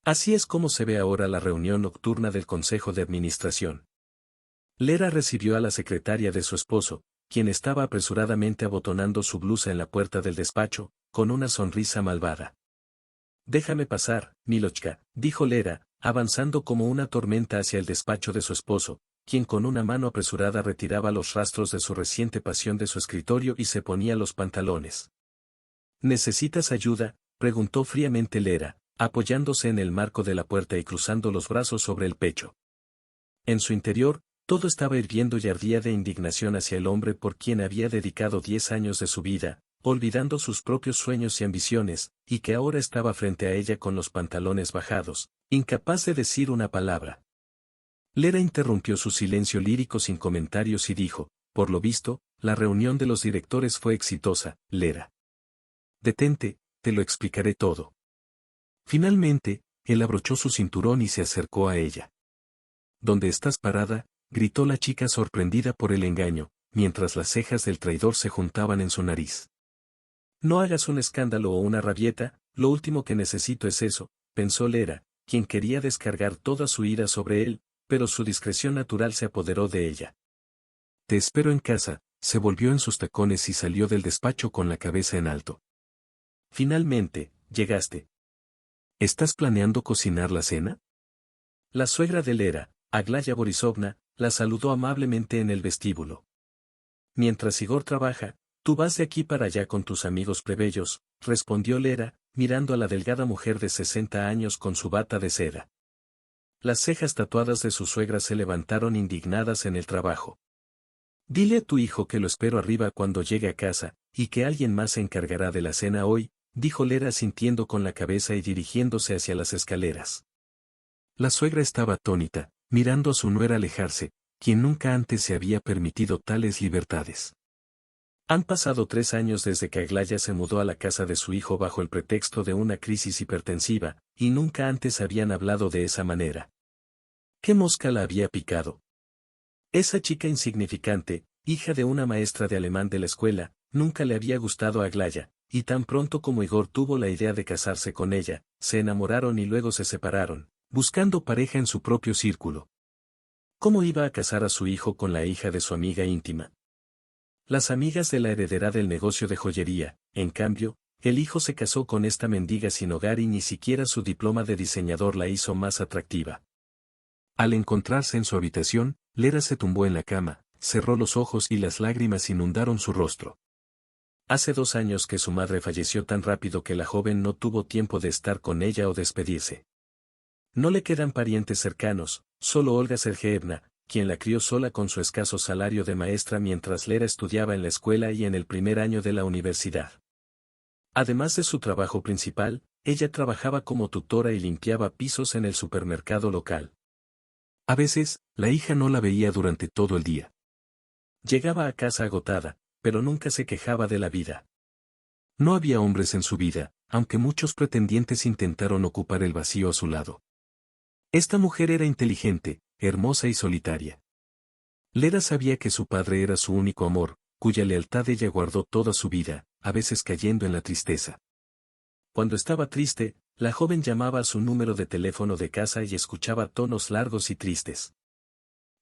Así es como se ve ahora la reunión nocturna del Consejo de Administración. Lera recibió a la secretaria de su esposo, quien estaba apresuradamente abotonando su blusa en la puerta del despacho, con una sonrisa malvada. «Déjame pasar, Milochka», dijo Lera, avanzando como una tormenta hacia el despacho de su esposo, quien con una mano apresurada retiraba los rastros de su reciente pasión de su escritorio y se ponía los pantalones. «¿Necesitas ayuda?», preguntó fríamente Lera, apoyándose en el marco de la puerta y cruzando los brazos sobre el pecho. En su interior, todo estaba hirviendo y ardía de indignación hacia el hombre por quien había dedicado 10 años de su vida, olvidando sus propios sueños y ambiciones, y que ahora estaba frente a ella con los pantalones bajados, incapaz de decir una palabra. Lera interrumpió su silencio lírico sin comentarios y dijo: «Por lo visto, la reunión de los directores fue exitosa, Lera. Detente, te lo explicaré todo». Finalmente, él abrochó su cinturón y se acercó a ella. «¿Dónde estás parada?», gritó la chica sorprendida por el engaño, mientras las cejas del traidor se juntaban en su nariz. «No hagas un escándalo o una rabieta, lo último que necesito es eso», pensó Lera, quien quería descargar toda su ira sobre él, pero su discreción natural se apoderó de ella. «Te espero en casa», se volvió en sus tacones y salió del despacho con la cabeza en alto. «Finalmente, llegaste. ¿Estás planeando cocinar la cena?». La suegra de Lera, Aglaya Borisovna, la saludó amablemente en el vestíbulo. «Mientras Igor trabaja, tú vas de aquí para allá con tus amigos plebeyos», respondió Lera, mirando a la delgada mujer de 60 años con su bata de seda. Las cejas tatuadas de su suegra se levantaron indignadas en el trabajo. «Dile a tu hijo que lo espero arriba cuando llegue a casa, y que alguien más se encargará de la cena hoy», dijo Lera asintiendo con la cabeza y dirigiéndose hacia las escaleras. La suegra estaba atónita, mirando a su nuera alejarse, quien nunca antes se había permitido tales libertades. Han pasado 3 años desde que Aglaya se mudó a la casa de su hijo bajo el pretexto de una crisis hipertensiva, y nunca antes habían hablado de esa manera. ¿Qué mosca la había picado? Esa chica insignificante, hija de una maestra de alemán de la escuela, nunca le había gustado a Aglaya, y tan pronto como Igor tuvo la idea de casarse con ella, se enamoraron y luego se separaron, buscando pareja en su propio círculo. ¿Cómo iba a casar a su hijo con la hija de su amiga íntima? Las amigas de la heredera del negocio de joyería, en cambio, el hijo se casó con esta mendiga sin hogar y ni siquiera su diploma de diseñador la hizo más atractiva. Al encontrarse en su habitación, Lera se tumbó en la cama, cerró los ojos y las lágrimas inundaron su rostro. Hace 2 años que su madre falleció tan rápido que la joven no tuvo tiempo de estar con ella o despedirse. No le quedan parientes cercanos, solo Olga Sergeevna, quien la crió sola con su escaso salario de maestra mientras Lera estudiaba en la escuela y en el primer año de la universidad. Además de su trabajo principal, ella trabajaba como tutora y limpiaba pisos en el supermercado local. A veces, la hija no la veía durante todo el día. Llegaba a casa agotada, pero nunca se quejaba de la vida. No había hombres en su vida, aunque muchos pretendientes intentaron ocupar el vacío a su lado. Esta mujer era inteligente, hermosa y solitaria. Lera sabía que su padre era su único amor, cuya lealtad ella guardó toda su vida, a veces cayendo en la tristeza. Cuando estaba triste, la joven llamaba a su número de teléfono de casa y escuchaba tonos largos y tristes.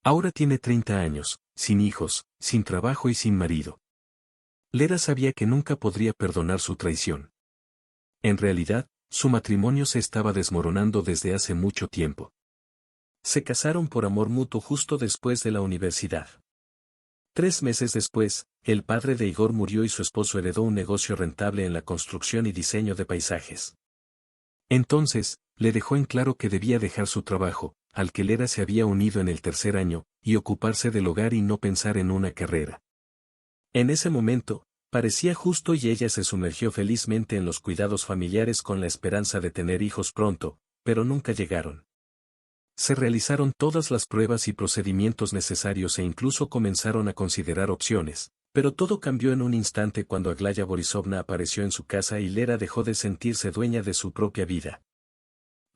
Ahora tiene 30 años, sin hijos, sin trabajo y sin marido. Lera sabía que nunca podría perdonar su traición. En realidad, su matrimonio se estaba desmoronando desde hace mucho tiempo. Se casaron por amor mutuo justo después de la universidad. 3 meses después, el padre de Igor murió y su esposo heredó un negocio rentable en la construcción y diseño de paisajes. Entonces, le dejó en claro que debía dejar su trabajo, al que Lera se había unido en el 3er año, y ocuparse del hogar y no pensar en una carrera. En ese momento, parecía justo y ella se sumergió felizmente en los cuidados familiares con la esperanza de tener hijos pronto, pero nunca llegaron. Se realizaron todas las pruebas y procedimientos necesarios e incluso comenzaron a considerar opciones, pero todo cambió en un instante cuando Aglaya Borisovna apareció en su casa y Lera dejó de sentirse dueña de su propia vida.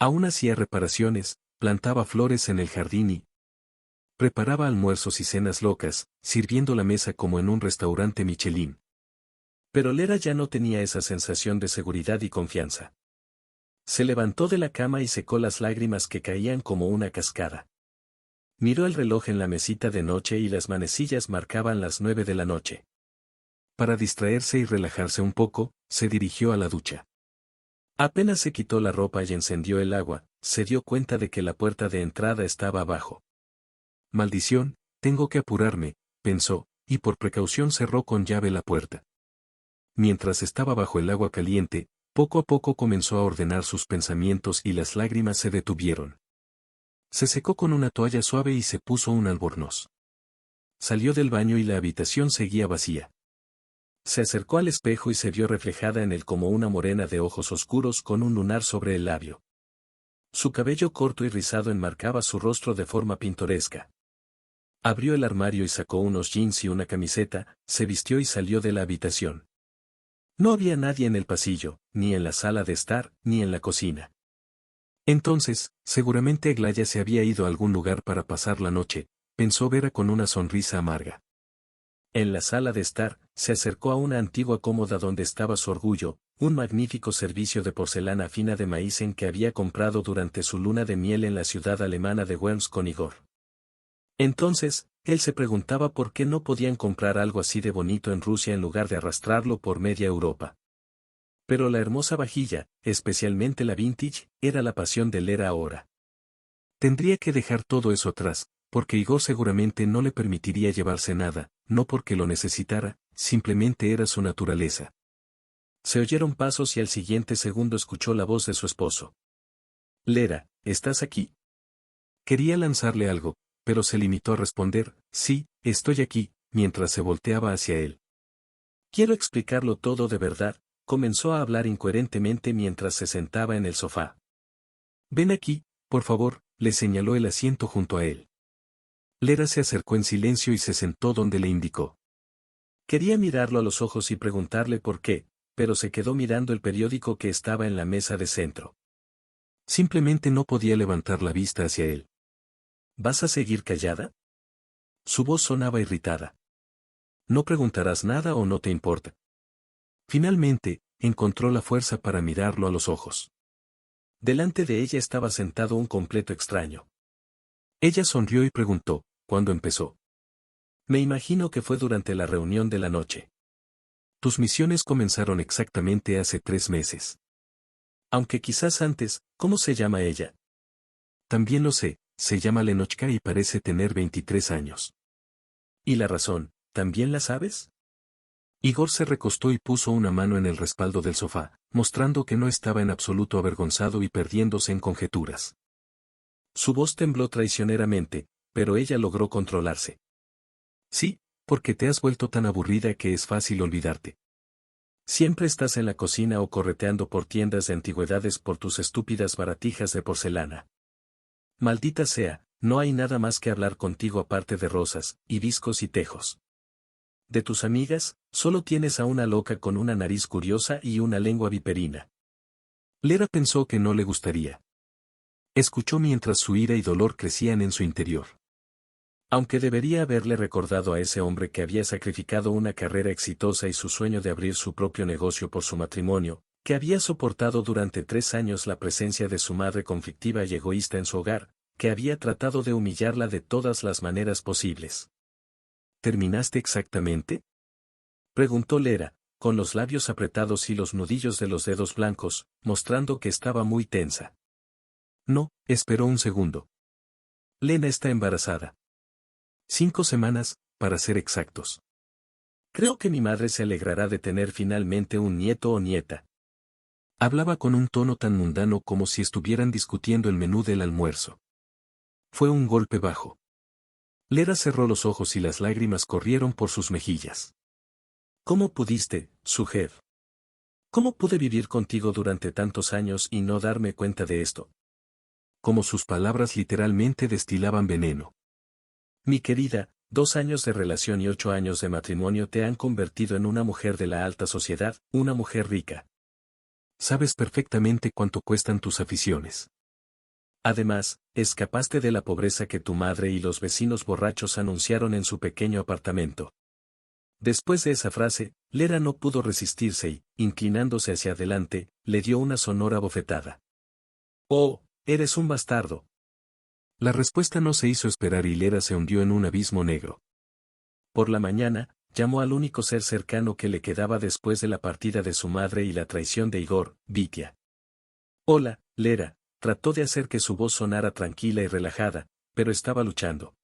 Aún hacía reparaciones, plantaba flores en el jardín y preparaba almuerzos y cenas locas, sirviendo la mesa como en un restaurante Michelin. Pero Lera ya no tenía esa sensación de seguridad y confianza. Se levantó de la cama y secó las lágrimas que caían como una cascada. Miró el reloj en la mesita de noche y las manecillas marcaban las 9 de la noche. Para distraerse y relajarse un poco, se dirigió a la ducha. Apenas se quitó la ropa y encendió el agua, se dio cuenta de que la puerta de entrada estaba abajo. Maldición, tengo que apurarme, pensó, y por precaución cerró con llave la puerta. Mientras estaba bajo el agua caliente, poco a poco comenzó a ordenar sus pensamientos y las lágrimas se detuvieron. Se secó con una toalla suave y se puso un albornoz. Salió del baño y la habitación seguía vacía. Se acercó al espejo y se vio reflejada en él como una morena de ojos oscuros con un lunar sobre el labio. Su cabello corto y rizado enmarcaba su rostro de forma pintoresca. Abrió el armario y sacó unos jeans y una camiseta, se vistió y salió de la habitación. No había nadie en el pasillo, ni en la sala de estar, ni en la cocina. Entonces, seguramente Aglaya se había ido a algún lugar para pasar la noche, pensó Vera con una sonrisa amarga. En la sala de estar, se acercó a una antigua cómoda donde estaba su orgullo, un magnífico servicio de porcelana fina de maíz en que había comprado durante su luna de miel en la ciudad alemana de Worms con Igor. Entonces, él se preguntaba por qué no podían comprar algo así de bonito en Rusia en lugar de arrastrarlo por media Europa. Pero la hermosa vajilla, especialmente la vintage, era la pasión de Lera ahora. Tendría que dejar todo eso atrás, porque Igor seguramente no le permitiría llevarse nada, no porque lo necesitara, simplemente era su naturaleza. Se oyeron pasos y al siguiente segundo escuchó la voz de su esposo. Lera, ¿estás aquí? Quería lanzarle algo, pero se limitó a responder, sí, estoy aquí, mientras se volteaba hacia él. Quiero explicarlo todo de verdad, comenzó a hablar incoherentemente mientras se sentaba en el sofá. Ven aquí, por favor, le señaló el asiento junto a él. Lera se acercó en silencio y se sentó donde le indicó. Quería mirarlo a los ojos y preguntarle por qué, pero se quedó mirando el periódico que estaba en la mesa de centro. Simplemente no podía levantar la vista hacia él. ¿Vas a seguir callada? Su voz sonaba irritada. ¿No preguntarás nada o no te importa? Finalmente, encontró la fuerza para mirarlo a los ojos. Delante de ella estaba sentado un completo extraño. Ella sonrió y preguntó, ¿cuándo empezó? Me imagino que fue durante la reunión de la noche. Tus misiones comenzaron exactamente hace 3 meses. Aunque quizás antes, ¿cómo se llama ella? También lo sé, se llama Lenochka y parece tener 23 años. ¿Y la razón, también la sabes? Igor se recostó y puso una mano en el respaldo del sofá, mostrando que no estaba en absoluto avergonzado y perdiéndose en conjeturas. Su voz tembló traicioneramente, pero ella logró controlarse. Sí, porque te has vuelto tan aburrida que es fácil olvidarte. Siempre estás en la cocina o correteando por tiendas de antigüedades por tus estúpidas baratijas de porcelana. Maldita sea, no hay nada más que hablar contigo aparte de rosas, hibiscos y tejos. De tus amigas, solo tienes a una loca con una nariz curiosa y una lengua viperina. Lera pensó que no le gustaría. Escuchó mientras su ira y dolor crecían en su interior. Aunque debería haberle recordado a ese hombre que había sacrificado una carrera exitosa y su sueño de abrir su propio negocio por su matrimonio, que había soportado durante 3 años la presencia de su madre conflictiva y egoísta en su hogar, que había tratado de humillarla de todas las maneras posibles. ¿Terminaste exactamente? Preguntó Lera, con los labios apretados y los nudillos de los dedos blancos, mostrando que estaba muy tensa. No, esperó un segundo. Lena está embarazada. 5 semanas, para ser exactos. Creo que mi madre se alegrará de tener finalmente un nieto o nieta. Hablaba con un tono tan mundano como si estuvieran discutiendo el menú del almuerzo. Fue un golpe bajo. Lera cerró los ojos y las lágrimas corrieron por sus mejillas. ¿Cómo pudiste, Sujev? ¿Cómo pude vivir contigo durante tantos años y no darme cuenta de esto? Como sus palabras literalmente destilaban veneno. Mi querida, 2 años de relación y 8 años de matrimonio te han convertido en una mujer de la alta sociedad, una mujer rica. Sabes perfectamente cuánto cuestan tus aficiones. Además, escapaste de la pobreza que tu madre y los vecinos borrachos anunciaron en su pequeño apartamento. Después de esa frase, Lera no pudo resistirse y, inclinándose hacia adelante, le dio una sonora bofetada. Oh, eres un bastardo. La respuesta no se hizo esperar y Lera se hundió en un abismo negro. Por la mañana, llamó al único ser cercano que le quedaba después de la partida de su madre y la traición de Igor, Vitia. Hola, Lera, trató de hacer que su voz sonara tranquila y relajada, pero estaba luchando.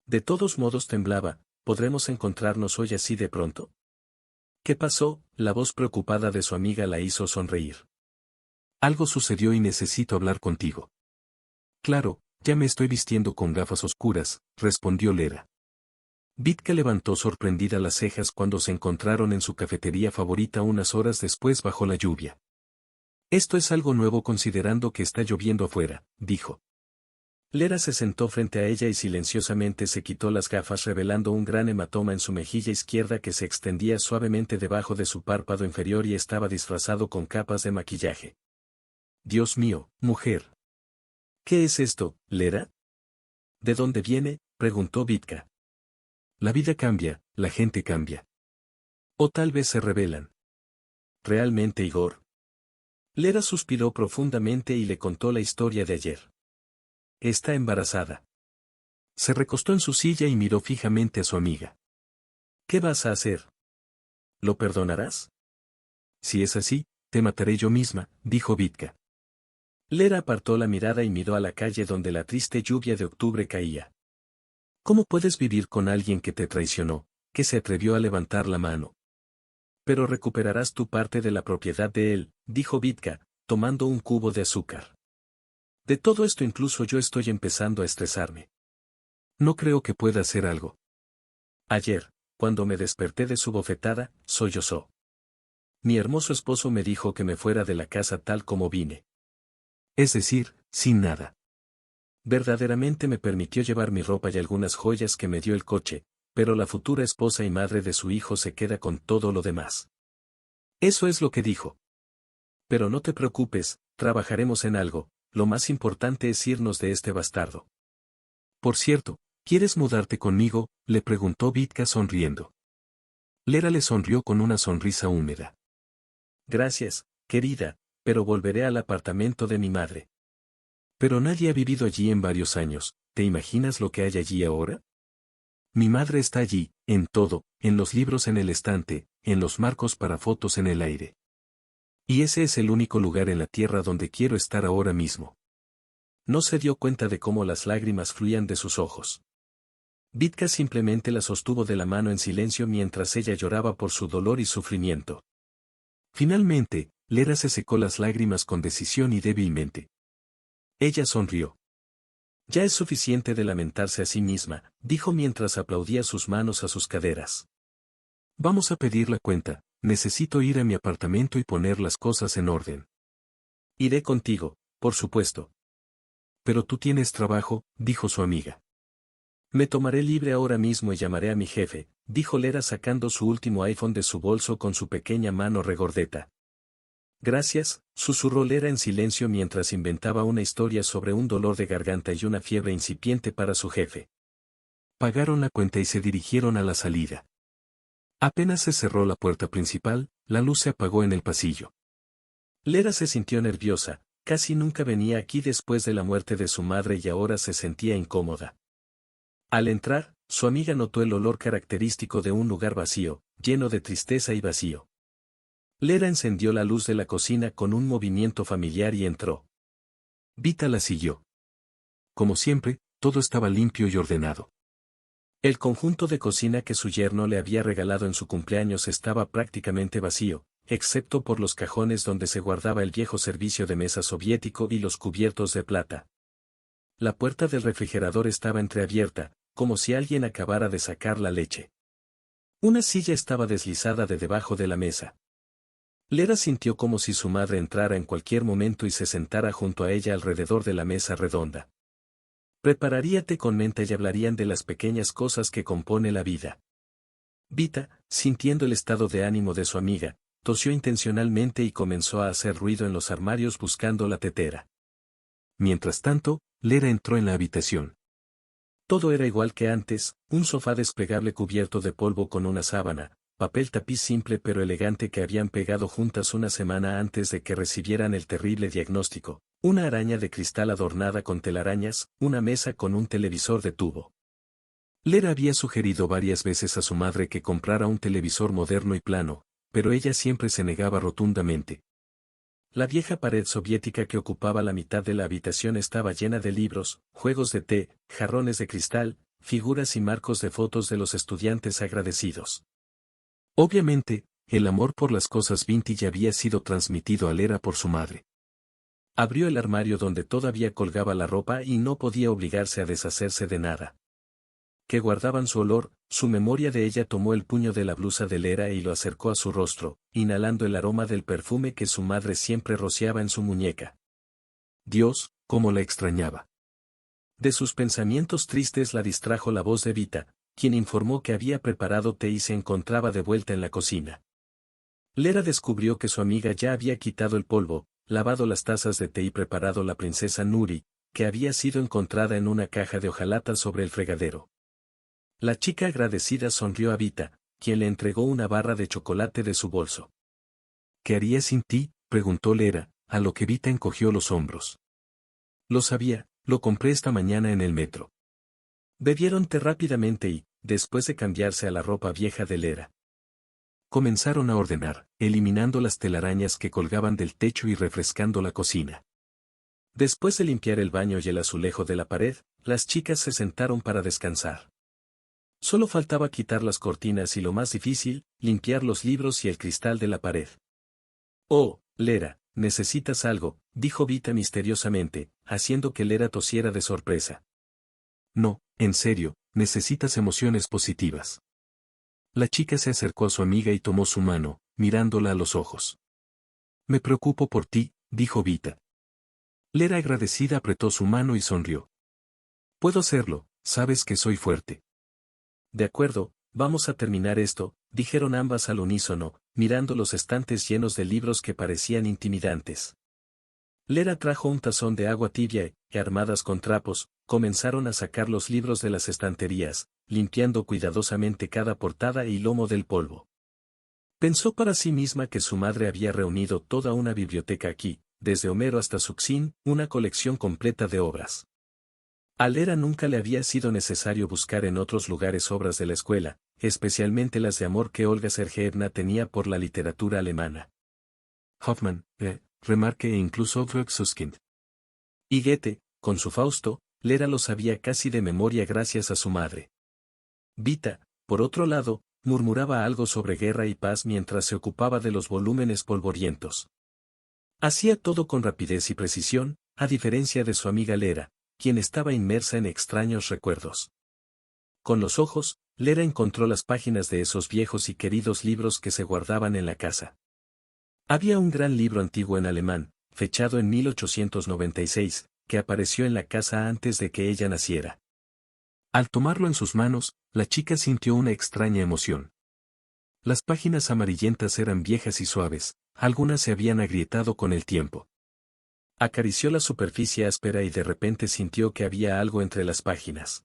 De todos modos temblaba. ¿Podremos encontrarnos hoy así de pronto? ¿Qué pasó? La voz preocupada de su amiga la hizo sonreír. Algo sucedió y necesito hablar contigo. Claro, ya me estoy vistiendo con gafas oscuras, respondió Lera. Vitka levantó sorprendida las cejas cuando se encontraron en su cafetería favorita unas horas después bajo la lluvia. Esto es algo nuevo considerando que está lloviendo afuera, dijo. Lera se sentó frente a ella y silenciosamente se quitó las gafas revelando un gran hematoma en su mejilla izquierda que se extendía suavemente debajo de su párpado inferior y estaba disfrazado con capas de maquillaje. Dios mío, mujer. ¿Qué es esto, Lera? ¿De dónde viene? Preguntó Vitka. La vida cambia, la gente cambia. O tal vez se rebelan. ¿Realmente, Igor? Lera suspiró profundamente y le contó la historia de ayer. Está embarazada. Se recostó en su silla y miró fijamente a su amiga. ¿Qué vas a hacer? ¿Lo perdonarás? Si es así, te mataré yo misma, dijo Vitka. Lera apartó la mirada y miró a la calle donde la triste lluvia de octubre caía. ¿Cómo puedes vivir con alguien que te traicionó, que se atrevió a levantar la mano? Pero recuperarás tu parte de la propiedad de él, dijo Vitka, tomando un cubo de azúcar. De todo esto incluso yo estoy empezando a estresarme. No creo que pueda hacer algo. Ayer, cuando me desperté de su bofetada, sollozó. Mi hermoso esposo me dijo que me fuera de la casa tal como vine. Es decir, sin nada. Verdaderamente me permitió llevar mi ropa y algunas joyas que me dio el coche, pero la futura esposa y madre de su hijo se queda con todo lo demás. Eso es lo que dijo. Pero no te preocupes, trabajaremos en algo, lo más importante es irnos de este bastardo. Por cierto, ¿quieres mudarte conmigo?, le preguntó Vitka sonriendo. Lera le sonrió con una sonrisa húmeda. Gracias, querida, pero volveré al apartamento de mi madre. Pero nadie ha vivido allí en varios años, ¿te imaginas lo que hay allí ahora? Mi madre está allí, en todo, en los libros en el estante, en los marcos para fotos en el aire. Y ese es el único lugar en la tierra donde quiero estar ahora mismo. No se dio cuenta de cómo las lágrimas fluían de sus ojos. Vitka simplemente la sostuvo de la mano en silencio mientras ella lloraba por su dolor y sufrimiento. Finalmente, Lera se secó las lágrimas con decisión y débilmente. Ella sonrió. Ya es suficiente de lamentarse a sí misma, dijo mientras aplaudía sus manos a sus caderas. Vamos a pedir la cuenta, necesito ir a mi apartamento y poner las cosas en orden. Iré contigo, por supuesto. Pero tú tienes trabajo, dijo su amiga. Me tomaré libre ahora mismo y llamaré a mi jefe, dijo Lera sacando su último iPhone de su bolso con su pequeña mano regordeta. Gracias, susurró Lera en silencio mientras inventaba una historia sobre un dolor de garganta y una fiebre incipiente para su jefe. Pagaron la cuenta y se dirigieron a la salida. Apenas se cerró la puerta principal, la luz se apagó en el pasillo. Lera se sintió nerviosa, casi nunca venía aquí después de la muerte de su madre y ahora se sentía incómoda. Al entrar, su amiga notó el olor característico de un lugar vacío, lleno de tristeza y vacío. Lera encendió la luz de la cocina con un movimiento familiar y entró. Vita la siguió. Como siempre, todo estaba limpio y ordenado. El conjunto de cocina que su yerno le había regalado en su cumpleaños estaba prácticamente vacío, excepto por los cajones donde se guardaba el viejo servicio de mesa soviético y los cubiertos de plata. La puerta del refrigerador estaba entreabierta, como si alguien acabara de sacar la leche. Una silla estaba deslizada de debajo de la mesa. Lera sintió como si su madre entrara en cualquier momento y se sentara junto a ella alrededor de la mesa redonda. Prepararía té con menta y hablarían de las pequeñas cosas que compone la vida. Vita, sintiendo el estado de ánimo de su amiga, tosió intencionalmente y comenzó a hacer ruido en los armarios buscando la tetera. Mientras tanto, Lera entró en la habitación. Todo era igual que antes, un sofá desplegable cubierto de polvo con una sábana, papel tapiz simple pero elegante que habían pegado juntas una semana antes de que recibieran el terrible diagnóstico, Una araña de cristal adornada con telarañas, una mesa con un televisor de tubo. Lera había sugerido varias veces a su madre que comprara un televisor moderno y plano, pero ella siempre se negaba rotundamente. La vieja pared soviética que ocupaba la mitad de la habitación estaba llena de libros, juegos de té, jarrones de cristal, figuras y marcos de fotos de los estudiantes agradecidos. Obviamente, el amor por las cosas vintage había sido transmitido a Lera por su madre. Abrió el armario donde todavía colgaba la ropa y no podía obligarse a deshacerse de nada. Que guardaban su olor, su memoria de ella tomó el puño de la blusa de Lera y lo acercó a su rostro, inhalando el aroma del perfume que su madre siempre rociaba en su muñeca. Dios, cómo la extrañaba. De sus pensamientos tristes la distrajo la voz de Vita, quien informó que había preparado té y se encontraba de vuelta en la cocina. Lera descubrió que su amiga ya había quitado el polvo, lavado las tazas de té y preparado la princesa Nuri, que había sido encontrada en una caja de hojalata sobre el fregadero. La chica agradecida sonrió a Vita, quien le entregó una barra de chocolate de su bolso. ¿Qué haría sin ti?, preguntó Lera, a lo que Vita encogió los hombros. Lo sabía, lo compré esta mañana en el metro. Bebieron té rápidamente y, después de cambiarse a la ropa vieja de Lera, comenzaron a ordenar, eliminando las telarañas que colgaban del techo y refrescando la cocina. Después de limpiar el baño y el azulejo de la pared, las chicas se sentaron para descansar. Solo faltaba quitar las cortinas y lo más difícil, limpiar los libros y el cristal de la pared. Oh, Lera, necesitas algo, dijo Vita misteriosamente, haciendo que Lera tosiera de sorpresa. No, en serio, necesitas emociones positivas. La chica se acercó a su amiga y tomó su mano, mirándola a los ojos. Me preocupo por ti, dijo Vita. Lera agradecida apretó su mano y sonrió. Puedo hacerlo, sabes que soy fuerte. De acuerdo, vamos a terminar esto, dijeron ambas al unísono, mirando los estantes llenos de libros que parecían intimidantes. Lera trajo un tazón de agua tibia y, armadas con trapos, comenzaron a sacar los libros de las estanterías, limpiando cuidadosamente cada portada y lomo del polvo. Pensó para sí misma que su madre había reunido toda una biblioteca aquí, desde Homero hasta Suxin, una colección completa de obras. A Lera nunca le había sido necesario buscar en otros lugares obras de la escuela, especialmente las de amor que Olga Sergeevna tenía por la literatura alemana. Hoffmann, Remarque e incluso Susskind. Y Goethe, con su Fausto, Lera lo sabía casi de memoria gracias a su madre. Vita, por otro lado, murmuraba algo sobre guerra y paz mientras se ocupaba de los volúmenes polvorientos. Hacía todo con rapidez y precisión, a diferencia de su amiga Lera, quien estaba inmersa en extraños recuerdos. Con los ojos, Lera encontró las páginas de esos viejos y queridos libros que se guardaban en la casa. Había un gran libro antiguo en alemán, fechado en 1896, que apareció en la casa antes de que ella naciera. Al tomarlo en sus manos, la chica sintió una extraña emoción. Las páginas amarillentas eran viejas y suaves, algunas se habían agrietado con el tiempo. Acarició la superficie áspera y de repente sintió que había algo entre las páginas.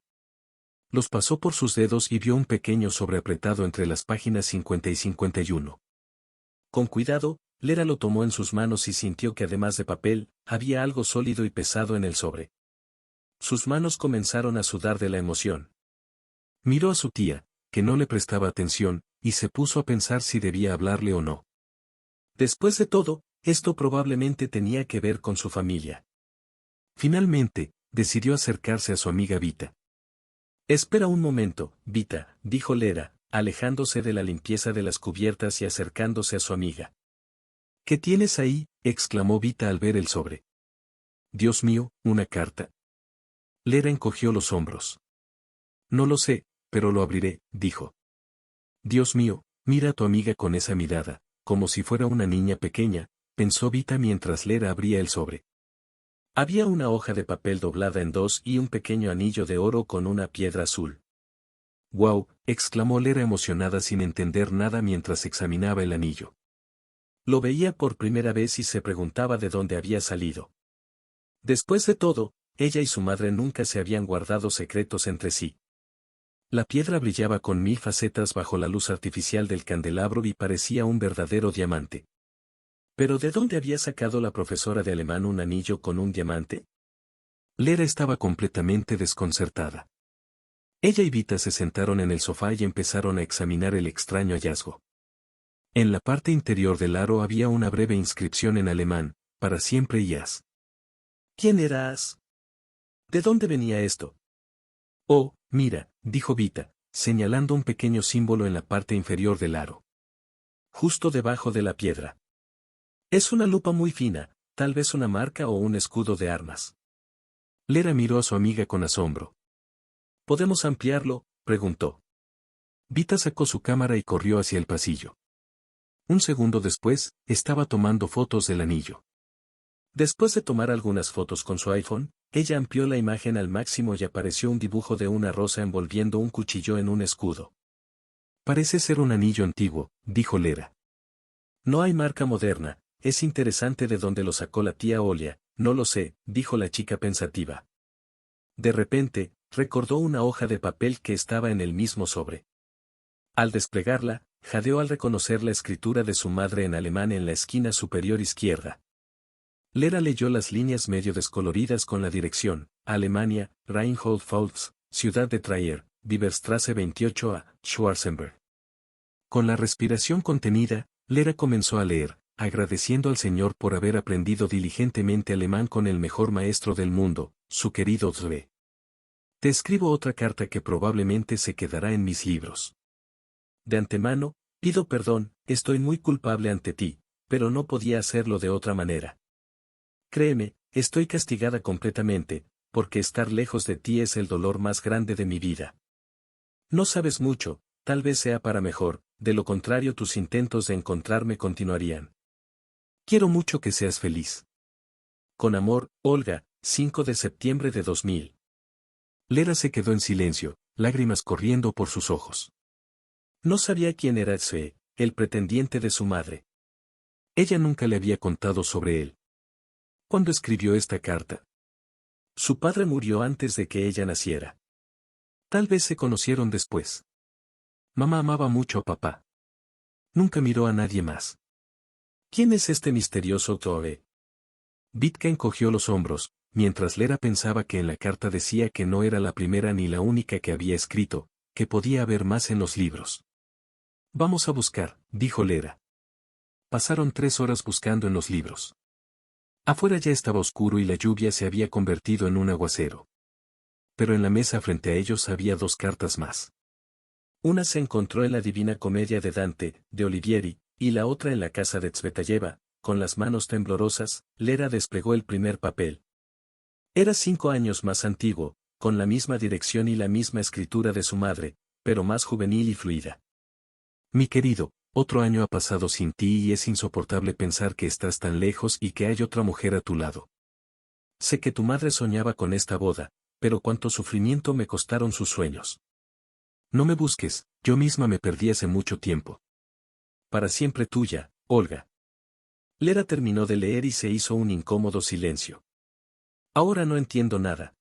Los pasó por sus dedos y vio un pequeño sobre apretado entre las páginas 50 y 51. Con cuidado, Lera lo tomó en sus manos y sintió que además de papel, había algo sólido y pesado en el sobre. Sus manos comenzaron a sudar de la emoción. Miró a su tía, que no le prestaba atención, y se puso a pensar si debía hablarle o no. Después de todo, esto probablemente tenía que ver con su familia. Finalmente, decidió acercarse a su amiga Vita. Espera un momento, Vita, dijo Lera, alejándose de la limpieza de las cubiertas y acercándose a su amiga. ¿Qué tienes ahí?, exclamó Vita al ver el sobre. Dios mío, una carta. Lera encogió los hombros. No lo sé, pero lo abriré, dijo. Dios mío, mira a tu amiga con esa mirada, como si fuera una niña pequeña, pensó Vita mientras Lera abría el sobre. Había una hoja de papel doblada en dos y un pequeño anillo de oro con una piedra azul. ¡Guau!, exclamó Lera emocionada sin entender nada mientras examinaba el anillo. Lo veía por primera vez y se preguntaba de dónde había salido. Después de todo, ella y su madre nunca se habían guardado secretos entre sí. La piedra brillaba con 1000 facetas bajo la luz artificial del candelabro y parecía un verdadero diamante. ¿Pero de dónde había sacado la profesora de alemán un anillo con un diamante? Lera estaba completamente desconcertada. Ella y Vita se sentaron en el sofá y empezaron a examinar el extraño hallazgo. En la parte interior del aro había una breve inscripción en alemán, para siempre y As. ¿Quién era As? ¿De dónde venía esto? Oh, mira, dijo Vita, señalando un pequeño símbolo en la parte inferior del aro. Justo debajo de la piedra. Es una lupa muy fina, tal vez una marca o un escudo de armas. Lera miró a su amiga con asombro. ¿Podemos ampliarlo?, preguntó. Vita sacó su cámara y corrió hacia el pasillo. Un segundo después, estaba tomando fotos del anillo. Después de tomar algunas fotos con su iPhone, ella amplió la imagen al máximo y apareció un dibujo de una rosa envolviendo un cuchillo en un escudo. Parece ser un anillo antiguo, dijo Lera. No hay marca moderna, es interesante de dónde lo sacó la tía Olia, no lo sé, dijo la chica pensativa. De repente, recordó una hoja de papel que estaba en el mismo sobre. Al desplegarla, jadeó al reconocer la escritura de su madre en alemán en la esquina superior izquierda. Lera leyó las líneas medio descoloridas con la dirección, Alemania, Reinhold Pfalz, Ciudad de Trier, Bieberstraße 28 a Schwarzenberg. Con la respiración contenida, Lera comenzó a leer, agradeciendo al Señor por haber aprendido diligentemente alemán con el mejor maestro del mundo, su querido Zwe. Te escribo otra carta que probablemente se quedará en mis libros. De antemano, pido perdón, estoy muy culpable ante ti, pero no podía hacerlo de otra manera. Créeme, estoy castigada completamente, porque estar lejos de ti es el dolor más grande de mi vida. No sabes mucho, tal vez sea para mejor, de lo contrario tus intentos de encontrarme continuarían. Quiero mucho que seas feliz. Con amor, Olga, 5 de septiembre de 2000. Lera se quedó en silencio, lágrimas corriendo por sus ojos. No sabía quién era Zwe, el pretendiente de su madre. Ella nunca le había contado sobre él. ¿Cuándo escribió esta carta? Su padre murió antes de que ella naciera. Tal vez se conocieron después. Mamá amaba mucho a papá. Nunca miró a nadie más. ¿Quién es este misterioso Zwe? Vitka encogió los hombros, mientras Lera pensaba que en la carta decía que no era la primera ni la única que había escrito, que podía haber más en los libros. Vamos a buscar, dijo Lera. Pasaron 3 horas buscando en los libros. Afuera ya estaba oscuro y la lluvia se había convertido en un aguacero. Pero en la mesa frente a ellos había 2 cartas más. Una se encontró en la Divina Comedia de Dante, de Olivieri, y la otra en la casa de Tsvetajeva. Con las manos temblorosas, Lera desplegó el primer papel. Era 5 años más antiguo, con la misma dirección y la misma escritura de su madre, pero más juvenil y fluida. Mi querido, otro año ha pasado sin ti y es insoportable pensar que estás tan lejos y que hay otra mujer a tu lado. Sé que tu madre soñaba con esta boda, pero cuánto sufrimiento me costaron sus sueños. No me busques, yo misma me perdí hace mucho tiempo. Para siempre tuya, Olga. Lera terminó de leer y se hizo un incómodo silencio. Ahora no entiendo nada.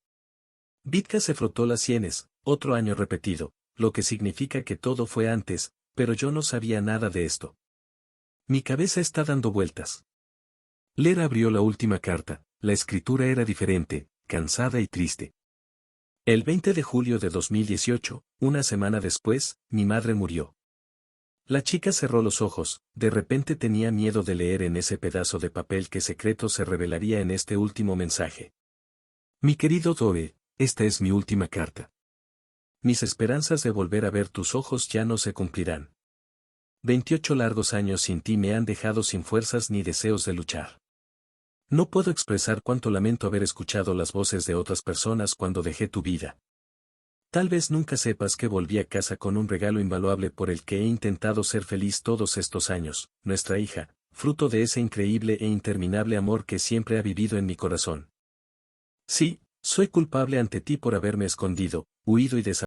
Vitka se frotó las sienes, otro año repetido, lo que significa que todo fue antes, pero yo no sabía nada de esto. Mi cabeza está dando vueltas. Lera abrió la última carta, la escritura era diferente, cansada y triste. El 20 de julio de 2018, una semana después, mi madre murió. La chica cerró los ojos, de repente tenía miedo de leer en ese pedazo de papel qué secreto se revelaría en este último mensaje. Mi querido Zoe, esta es mi última carta. Mis esperanzas de volver a ver tus ojos ya no se cumplirán. 28 largos años sin ti me han dejado sin fuerzas ni deseos de luchar. No puedo expresar cuánto lamento haber escuchado las voces de otras personas cuando dejé tu vida. Tal vez nunca sepas que volví a casa con un regalo invaluable por el que he intentado ser feliz todos estos años, nuestra hija, fruto de ese increíble e interminable amor que siempre ha vivido en mi corazón. Sí, soy culpable ante ti por haberme escondido, huido y desaparecido.